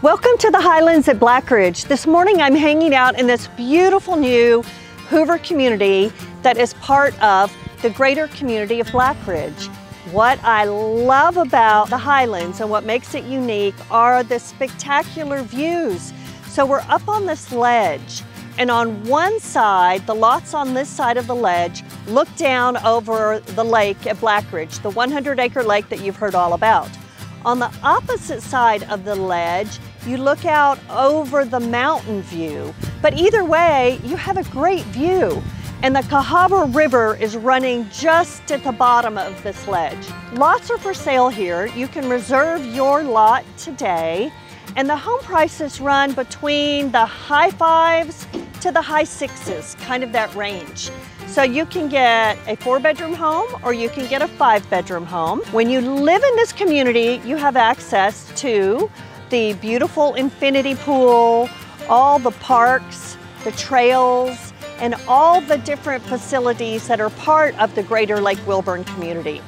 Welcome to the Highlands at Blackridge. This morning I'm hanging out in this beautiful new Hoover community that is part of the greater community of Blackridge. What I love about the Highlands and what makes it unique are the spectacular views. So we're up on this ledge, and on one side, the lots on this side of the ledge look down over the lake at Blackridge, the 100-acre lake that you've heard all about. On the opposite side of the ledge, you look out over the mountain view. But either way, you have a great view. And the Hoover River is running just at the bottom of this ledge. Lots are for sale here. You can reserve your lot today. And the home prices run between the high fives to the high sixes, kind of that range. So you can get a 4-bedroom home or you can get a 5-bedroom home. When you live in this community, you have access to the beautiful infinity pool, all the parks, the trails, and all the different facilities that are part of the greater Lake Wilburn community.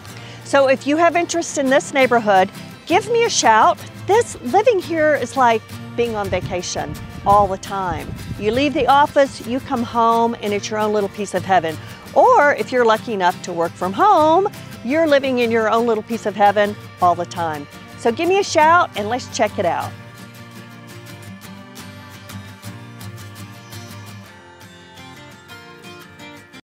So if you have interest in this neighborhood, give me a shout. Living here is like being on vacation all the time. You leave the office, you come home, and it's your own little piece of heaven. Or if you're lucky enough to work from home, you're living in your own little piece of heaven all the time. So give me a shout and let's check it out.